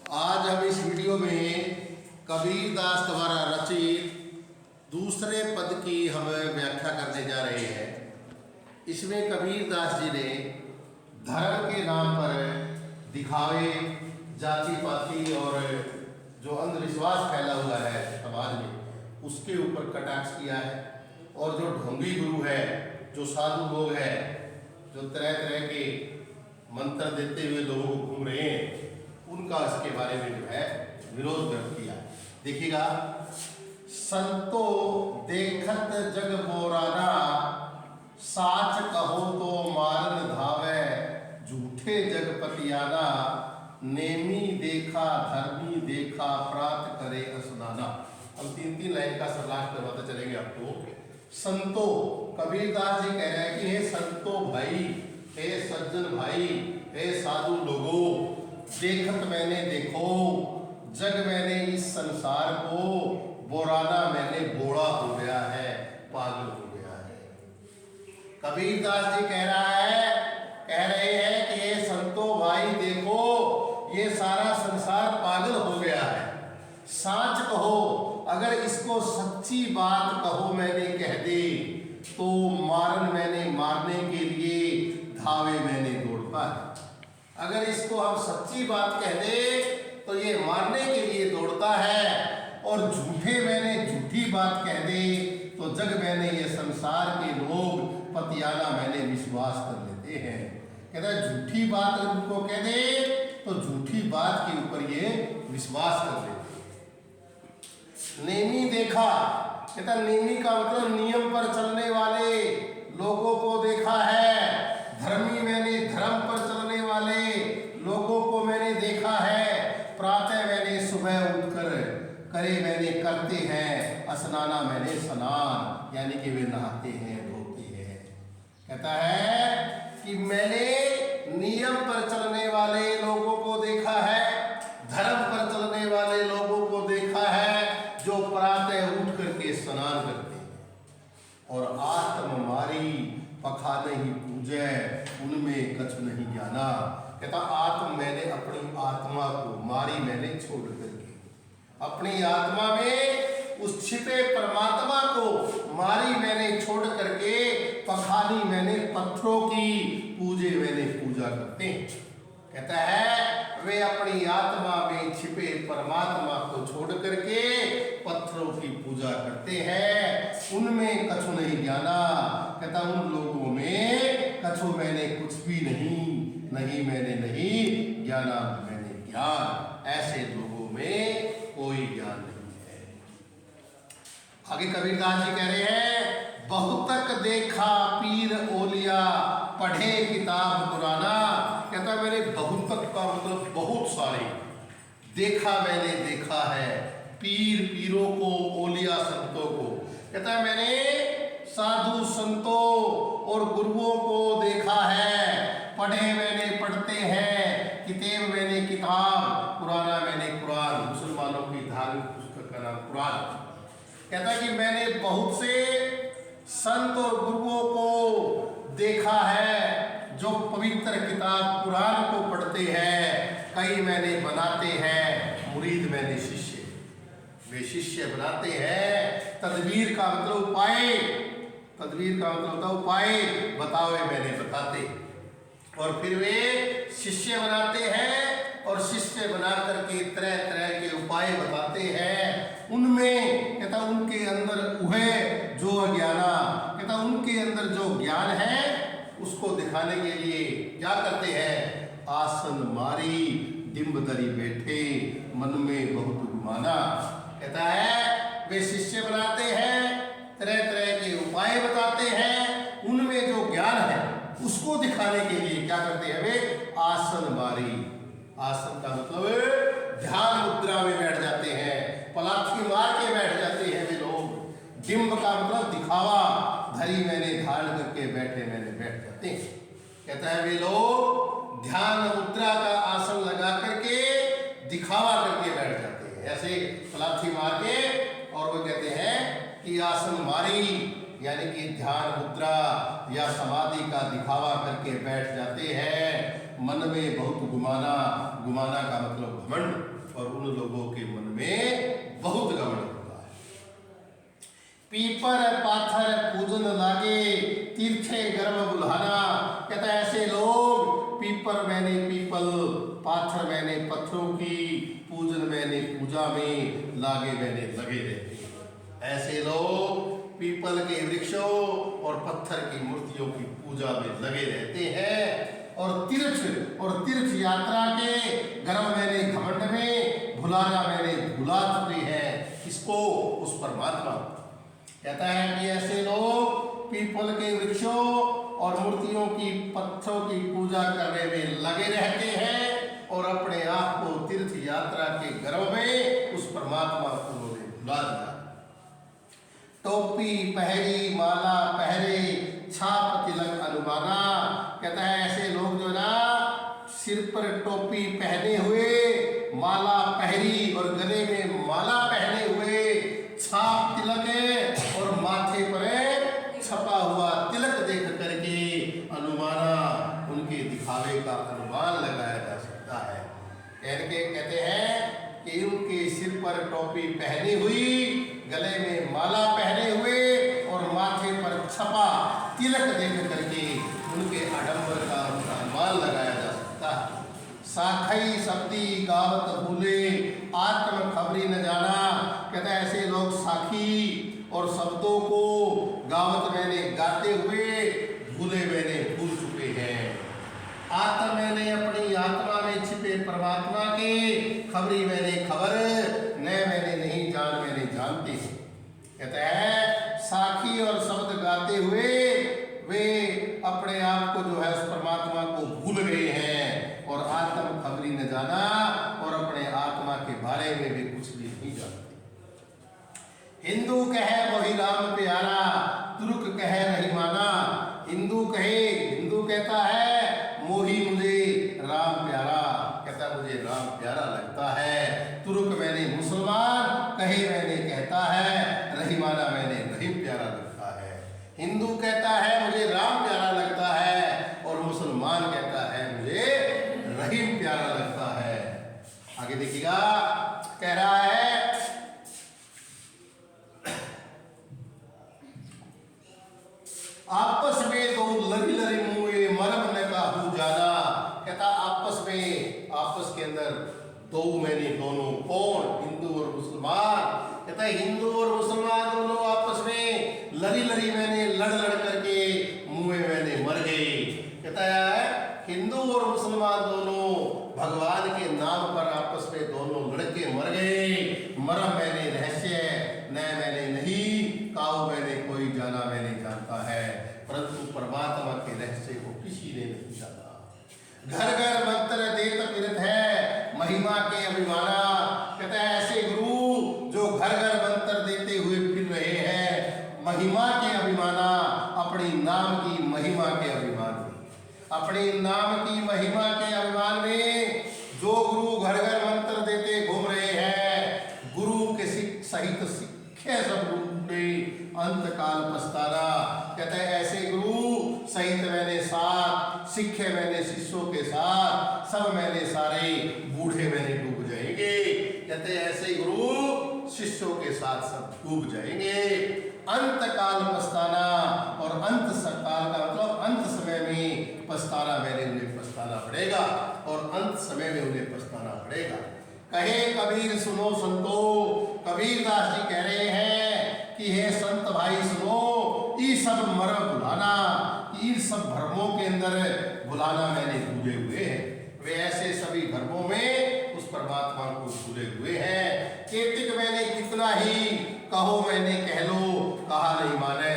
आज हम इस वीडियो में कबीर दास द्वारा रचित दूसरे पद की हम व्याख्या करने जा रहे हैं। इसमें कबीर दास जी ने धर्म के नाम पर दिखावे, जाति पाति और जो अंधविश्वास फैला हुआ है समाज में, उसके ऊपर कटाक्ष किया है। और जो ढोंगी गुरु है, जो साधु लोग हैं, जो तरह तरह के मंत्र देते हुए लोगों को घूम रहे हैं, उनका इसके बारे में जो है विरोध व्यक्त किया। देखिएगा, संतो देखत जग बोराना, साच कहो तो मारन धावे, झूठे जगपतियाना, नेमी देखा धर्मी देखा, प्रात करे असनाना। हम तीन लाइन का सरलाश करवाते चलेंगे आपको। संतो, कबीरदास जी कह रहे हैं कि हे संतो भाई, हे सज्जन भाई, हे साधु लोगों, देखत मैंने देखो जग मैंने इस संसार को, बोराना मैंने बोड़ा हो गया है, पागल हो गया है। कबीरदास जी कह रहे हैं कि ये संतो भाई देखो, ये सारा संसार पागल हो गया है। साच कहो, अगर इसको सच्ची बात कहो मैंने कह दे, तो मारन मैंने मारने के लिए, धावे मैंने दौड़ता है। अगर इसको हम सच्ची बात कह दे तो ये मारने के लिए दौड़ता है, और झूठे मैंने झूठी बात कह दे तो जग मैंने ये संसार के लोग पतियाना मैंने विश्वास कर लेते हैं। कहता है झूठी बात अगर उनको कह दे तो झूठी बात के ऊपर ये विश्वास कर लेते हैं। नेमी देखा, कहता नेमी का मतलब नियम पर चलने वाले लोगों को देखा है। धर्मी मैंने धर्म पर चलने वाले लोगों को मैंने देखा है। प्रातः मैंने सुबह उठकर करे मैंने करते हैं, स्नाना मैंने स्नान, यानी कि वे नहाते हैं धोते हैं। कहता है कि मैंने नियम पर चलने वाले लोगों को देखा है, धर्म पर चलने वाले लोगों को देखा है, जो प्रातः उठ करके स्नान करते हैं, और आत्म मारी पखा नहीं पूजे, उनमें कछु नहीं जाना। कहता आत्म मैंने अपनी आत्मा को मारी मैंने छोड़ करके, अपनी आत्मा में उस छिपे परमात्मा को मारी मैंने छोड़ करके, पखानी मैंने पत्थरों की, पूजे मैंने पूजा करते हैं। कहता है वे अपनी आत्मा में छिपे परमात्मा को छोड़ करके पत्थरों की पूजा करते हैं, उनमें कछु नहीं जाना। कहता उन लोगों में कछु मैंने कुछ भी नहीं मैंने नहीं जाना, मैंने ज्ञान, ऐसे लोगों में कोई ज्ञान नहीं है। आगे कबीरदास जी कह रहे हैं, बहुतक देखा पीर ओलिया, पढ़े किताब पुराना। कहता मैंने बहुतक का मतलब बहुत सारे, देखा मैंने देखा है पीरों को, ओलिया संतों को। कहता है मैंने साधु संतों और गुरुओं को देखा है, पढ़े मैंने पढ़ते हैं, किताब मैंने किताब, पुराना मैंने कुरान, मुसलमानों की धार्मिक पुस्तक का नाम कुरान। कहता है कि मैंने बहुत से संत और गुरुओं को देखा है जो पवित्र किताब कुरान को पढ़ते हैं, कई मैंने बनाते हैं मुरीद मैंने शिष्य, वे शिष्य बनाते हैं। तदबीर का मतलब उपाय, तदबीर का मतलब होता उपाय, बतावे मैंने बताते, और फिर वे शिष्य बनाते हैं, और शिष्य बना करके तरह तरह के उपाय बताते हैं। उनमें कहता उनके अंदर उहे जो अज्ञाना, कहता उनके अंदर जो ज्ञान है उसको दिखाने के लिए क्या करते हैं, आसन मारी डिम्ब दरी बैठे, मन में बहुत गुमाना। कहता है वे शिष्य बनाते हैं, तरह तरह के उपाय बताते हैं, उनमें जो ज्ञान है उसको दिखाने के लिए क्या करते हैं, वे आसन मारी। आसन का मतलब ध्यान मुद्रा में बैठ जाते हैं, पलाठी मार के बैठ जाते हैं वे लोग। डिम्ब का मतलब दिखावा, धरी मैंने धारण करके बैठे मैंने बैठ जाते हैं। कहता है वे लोग ध्यान मुद्रा का आसन लगा करके दिखावा करके बैठ जाते हैं, ऐसे पलाठी मार के, और वो कहते हैं कि आसन मारी, यानी कि ध्यान मुद्रा या समाधि का दिखावा करके बैठ जाते हैं। मन में बहुत गुमाना, गुमाना का मतलब घमंड, और उन लोगों के मन में बहुत घमंड होता है। पीपर पाथर पूजन लागे तीर्थे गर्भ बुल्हाना, कहता है ऐसे लोग पीपर मैंने पीपल, पाथर मैंने पत्थरों की, पूजन मैंने पूजा में, लागे मैंने लगे रहते हैं। ऐसे लोग पीपल के वृक्षों और पत्थर की मूर्तियों की पूजा में लगे रहते हैं और तीर्थ यात्रा के गर्भ मैंने घमंड में, भुलाना मैंने भुला चुके हैं। किसको? उस परमात्मा। कहता है कि ऐसे लोग पीपल के वृक्षों और मूर्तियों की, पत्थरों की पूजा करने में लगे रहते हैं और अपने आप को तीर्थ यात्रा के गर्भ में उस परमात्मा को उन्होंने भुला दिया। टोपी पहरी माला पहरे छाप तिलक अनुमाना, कहता है ऐसे लोग जो ना सिर पर टोपी पहने हुए, माला पहरी और गले में माला पहने हुए, छाप तिलक है और माथे पर छपा हुआ तिलक देख करके अनुमाना, उनके दिखावे का अनुमान लगाया जा सकता है। कहते हैं कि उनके सिर पर टोपी पहनी हुई, गले में माला पहने हुए और माथे पर छपा तिलक देख करके उनके आडंबर का अनुमान लगाया जा सकता है। साखई शब्दी गावत भूले आत्म खबरी न जाना, कहता है ऐसे लोग साखी और शब्दों को गावत मैंने गाते हुए, भूले मैंने भूल चुके हैं। आत्म मैंने अपनी आत्मा में छिपे परमात्मा के, खबरी मैंने खबर, न मैंने नहीं जान मैंने जानते हैं। कहता है साखी और शब्द गाते हुए वे अपने आप को जो है उस परमात्मा को भूल गए हैं और आत्म खबरी न जाना और अपने आत्मा के बारे में भी कुछ भी नहीं जानते। हिंदू कहे वही राम प्यारा, तुर्क कहे नहीं माना। हिंदू कहता है मोही मुझे राम प्यारा, कहता मुझे राम प्यारा लगता है। तुर्क मैंने मुसलमान कहे मैंने कहता है, रहीमाना मैंने रहीम प्यारा लगता है। हिंदू कहता है मुझे राम प्यारा लगता है और मुसलमान कहता है मुझे रहीम प्यारा लगता है। आगे देखिएगा, कह रहा है आपस में दो लरी लरी मुए मरम न काहू जाना, कहता आपस के अंदर दो मैंने दोनों, कौन? हिंदू और मुसलमान। कहता है हिंदू और मुसलमान दोनों आपस में लरी लरी मैंने लड़ करके मुए मैंने मर गए। कहता है हिंदू और मुसलमान दोनों भगवान के नाम पर आपस में दोनों लड़के मर गए। मरम मैंने रहस्य, न मैंने नहीं, काऊ मैंने कोई जाना मैंने जानता है, परंतु परमात्मा के रहस्य को किसी ने नहीं जाना। घर घर मंत्र देत फिरत है महिमा के अभिमाना, कहता है ऐसे गुरु जो घर घर मंत्र देते हुए फिर रहे हैं महिमा के अभिमाना, अपनी नाम की महिमा के अभिमान में, अपने नाम की महिमा के अभिमान में जो गुरु घर घर मंत्र देते घूम रहे हैं, गुरु के सहित सिक्खे सब लूटे अंत काल पछताना। कहते हैं ऐसे गुरु सहित मैंने साथ, सिक्खे मैंने शिष्यों के साथ, सब मैंने सारे बूढ़े मैंने डूब जाएंगे। कहते हैं ऐसे गुरु शिष्यों के साथ सब डूब जाएंगे। अंत काल पछताना, और अंत काल का मतलब अंत समय में पछताना, मैंने उन्हें पछताना पड़ेगा और अंत समय में उन्हें पछताना पड़ेगा। कहे कबीर सुनो संतो, कबीर दास जी कह रहे हैं कि हे संत भाई सुनो, ये सब मरम भुलाना, इन सब भ्रमों के अंदर भुलाना मैंने भूले हुए हैं। वे ऐसे सभी भ्रमों में उस परमात्मा को भूले हुए हैं। केतिक मैंने कितना ही कहो मैंने कह लो, कहा नहीं माने।